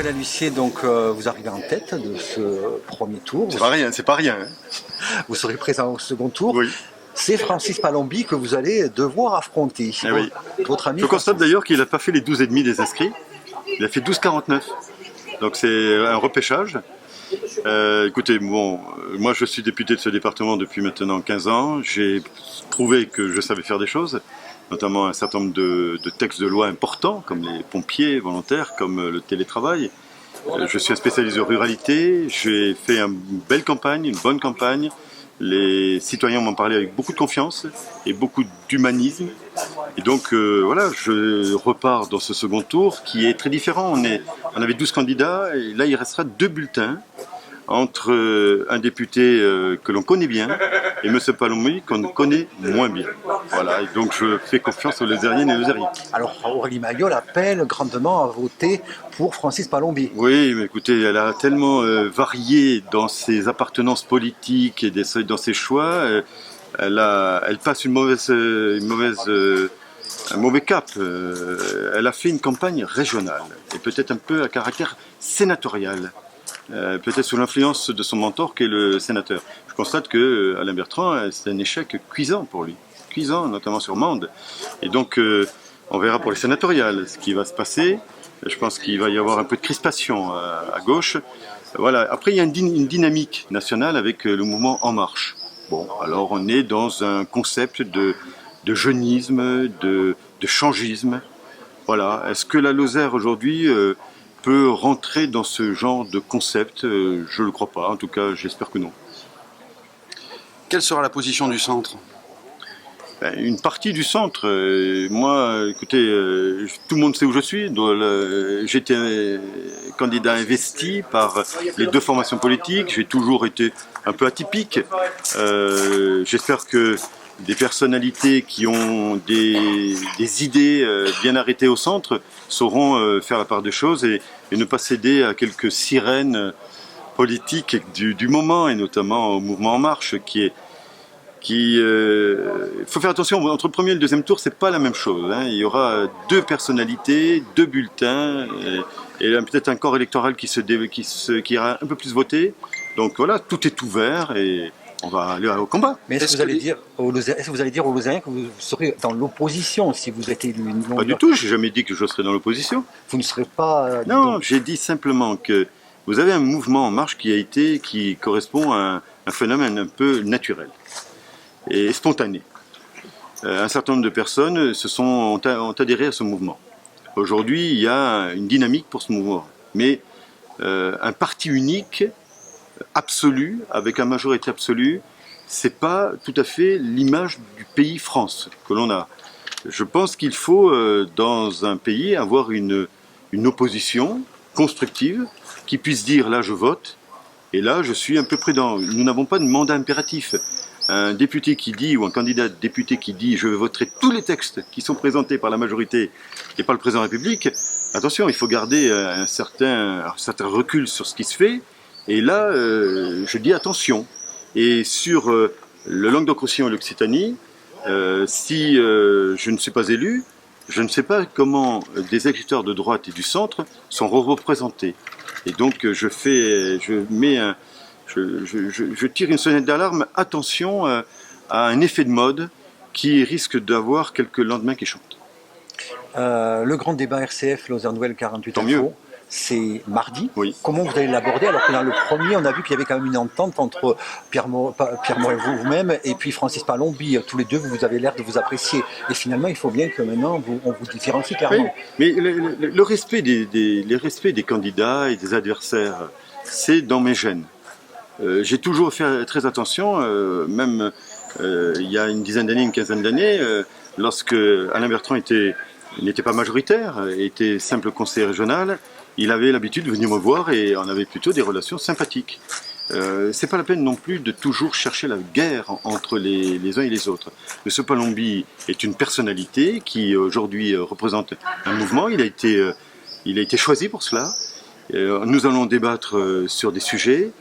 Alain Lussier, donc vous arrivez en tête de ce premier tour. C'est pas rien, c'est pas rien. Vous serez présent au second tour. Oui. C'est Francis Palombi que vous allez devoir affronter. Eh oui. Votre ami. Je constate d'ailleurs qu'il n'a pas fait les 12,5 des inscrits. Il a fait 12,49. Donc c'est un repêchage. Écoutez, bon, moi je suis député de ce département depuis maintenant 15 ans. J'ai prouvé que je savais faire des choses, notamment un certain nombre de textes de loi importants, comme les pompiers volontaires, comme le télétravail. Je suis un spécialiste de ruralité. J'ai fait une belle campagne, une bonne campagne. Les citoyens m'ont parlé avec beaucoup de confiance et beaucoup d'humanisme. Et donc voilà, je repars dans ce second tour qui est très différent. On avait 12 candidats et là il restera 2 bulletins entre un député que l'on connaît bien et M. Palombi qu'on connaît moins bien. Voilà, et donc je fais confiance aux Lozériennes et Lozériens. Alors Aurélie Mayol appelle grandement à voter pour Francis Palombi. Oui, mais écoutez, elle a tellement varié dans ses appartenances politiques et dans ses choix. Elle passe un mauvais cap. Elle a fait une campagne régionale et peut-être un peu à caractère sénatorial. Peut-être sous l'influence de son mentor qui est le sénateur. Je constate que Alain Bertrand, c'est un échec cuisant pour lui, cuisant notamment sur Mende. Et donc on verra pour les sénatoriales ce qui va se passer. Je pense qu'il va y avoir un peu de crispation à gauche. Voilà. Après il y a une dynamique nationale avec le mouvement En Marche. Bon, alors on est dans un concept de jeunisme, de changisme. Voilà. Est-ce que la Lozère aujourd'hui peut rentrer dans ce genre de concept? Je ne le crois pas, en tout cas j'espère que non. Quelle sera la position du centre? Une partie du centre. Moi, écoutez, tout le monde sait où je suis. J'étais candidat investi par les 2 formations politiques. J'ai toujours été un peu atypique. J'espère que des personnalités qui ont des idées bien arrêtées au centre sauront faire la part des choses et ne pas céder à quelques sirènes politiques du moment, et notamment au mouvement En Marche il faut faire attention, entre le premier et le deuxième tour, c'est pas la même chose. Hein. Il y aura 2 personnalités, 2 bulletins, et peut-être un corps électoral qui ira un peu plus voté. Donc voilà, tout est ouvert et on va aller au combat. Mais est-ce que vous allez dire aux Lozériens que vous serez dans l'opposition si vous êtes élu? Pas du tout, j'ai jamais dit que je serais dans l'opposition. Vous ne serez pas... non, j'ai dit simplement que vous avez un mouvement En Marche qui correspond à un phénomène un peu naturel et spontané. Un certain nombre de personnes ont adhéré à ce mouvement. Aujourd'hui, il y a une dynamique pour ce mouvement. Mais un parti unique, absolu, avec une majorité absolue, c'est pas tout à fait l'image du pays France que l'on a. Je pense qu'il faut, dans un pays, avoir une opposition constructive qui puisse dire là je vote et là je suis un peu prudent. Nous n'avons pas de mandat impératif. Un député qui dit, ou un candidat député qui dit je voterai tous les textes qui sont présentés par la majorité et par le président de la République, attention, il faut garder un certain recul sur ce qui se fait. Et là, je dis attention. Et sur le Languedoc-Roussillon et l'Occitanie, si je ne suis pas élu, je ne sais pas comment des électeurs de droite et du centre sont représentés. Et donc je tire une sonnette d'alarme, attention à un effet de mode qui risque d'avoir quelques lendemains qui chantent. Le grand débat RCF, Lozère Nouvelle 48 Tant mieux. Info, c'est mardi. Oui. Comment vous allez l'aborder alors que dans le premier, on a vu qu'il y avait quand même une entente entre Pierre Morin, vous-même, et puis Francis Palombi. Tous les deux, vous avez l'air de vous apprécier. Et finalement, il faut bien que maintenant, on vous différencie clairement. Oui, mais le respect des candidats et des adversaires, c'est dans mes gènes. J'ai toujours fait très attention, même il y a une dizaine d'années, une quinzaine d'années, lorsque Alain Bertrand n'était pas majoritaire, était simple conseiller régional, il avait l'habitude de venir me voir et on avait plutôt des relations sympathiques. C'est pas la peine non plus de toujours chercher la guerre entre les uns et les autres. M. Palombi est une personnalité qui aujourd'hui représente un mouvement, il a été choisi pour cela. Nous allons débattre sur des sujets.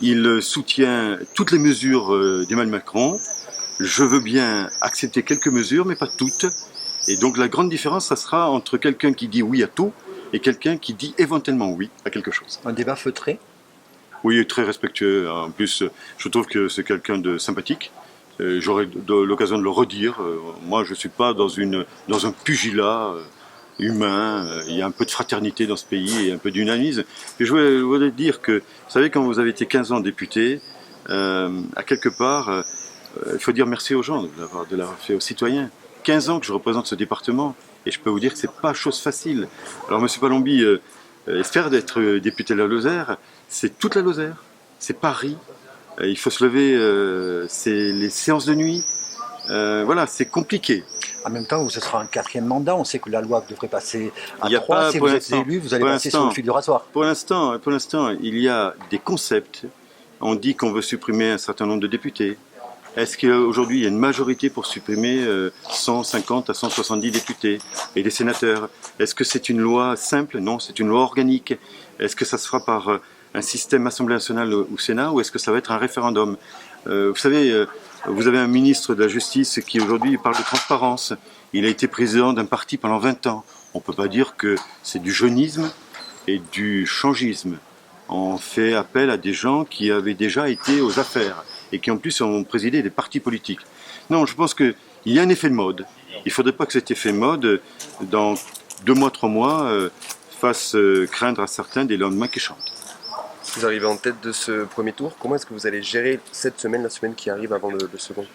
Il soutient toutes les mesures d'Emmanuel Macron. Je veux bien accepter quelques mesures, mais pas toutes. Et donc la grande différence, ça sera entre quelqu'un qui dit oui à tout et quelqu'un qui dit éventuellement oui à quelque chose. Un débat feutré? Oui, très respectueux. En plus, je trouve que c'est quelqu'un de sympathique. J'aurai l'occasion de le redire. Moi, je ne suis pas dans un pugilat humain. Il y a un peu de fraternité dans ce pays et un peu d'unamisme. Et je voudrais dire que, vous savez, quand vous avez été 15 ans député, à quelque part, il faut dire merci aux gens de l'avoir fait, aux citoyens. 15 ans que je représente ce département et je peux vous dire que c'est pas chose facile. Alors, M. Palombi espère d'être député de la Lozère. C'est toute la Lozère, c'est Paris. Il faut se lever, c'est les séances de nuit. Voilà, c'est compliqué. En même temps, ce sera un 4e mandat. On sait que la loi devrait passer à Il y a 3. pas, Si pour vous êtes l'instant, élu, vous allez pour passer sur l'instant, le fil du rasoir. Pour l'instant, il y a des concepts. On dit qu'on veut supprimer un certain nombre de députés. Est-ce qu'aujourd'hui, il y a une majorité pour supprimer 150 à 170 députés et des sénateurs? Est-ce que c'est une loi simple? Non, c'est une loi organique. Est-ce que ça se fera par un système Assemblée nationale ou Sénat, ou est-ce que ça va être un référendum? Vous savez, vous avez un ministre de la Justice qui aujourd'hui parle de transparence. Il a été président d'un parti pendant 20 ans. On ne peut pas dire que c'est du jeunisme et du changisme. On fait appel à des gens qui avaient déjà été aux affaires et qui en plus ont présidé des partis politiques. Non, je pense qu'il y a un effet de mode. Il ne faudrait pas que cet effet de mode, dans 2 mois, 3 mois, fasse craindre à certains des lendemains qui chantent. Vous arrivez en tête de ce premier tour. Comment est-ce que vous allez gérer cette semaine, la semaine qui arrive avant le second?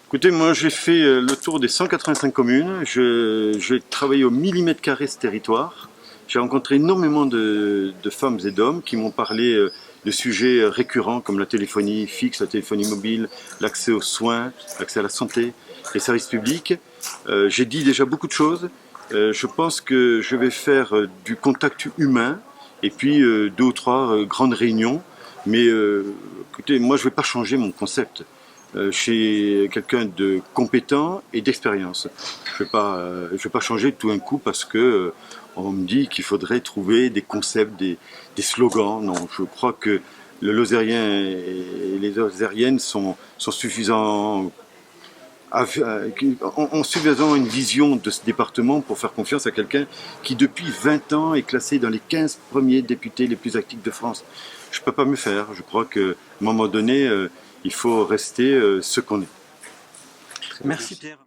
Écoutez, moi j'ai fait le tour des 185 communes. J'ai travaillé au millimètre carré ce territoire. J'ai rencontré énormément de femmes et d'hommes qui m'ont parlé de sujets récurrents comme la téléphonie fixe, la téléphonie mobile, l'accès aux soins, l'accès à la santé, les services publics. J'ai dit déjà beaucoup de choses. Je pense que je vais faire du contact humain et puis 2 ou 3 grandes réunions. Mais écoutez, moi je ne vais pas changer mon concept. Je suis quelqu'un de compétent et d'expérience. Je ne vais pas changer tout un coup parce que on me dit qu'il faudrait trouver des concepts, des slogans. Non, je crois que le Lozérien et les Lozériennes sont suffisants, ont suffisamment une vision de ce département pour faire confiance à quelqu'un qui depuis 20 ans est classé dans les 15 premiers députés les plus actifs de France. Je ne peux pas me faire. Je crois qu'à un moment donné, il faut rester ce qu'on est. Merci Pierre.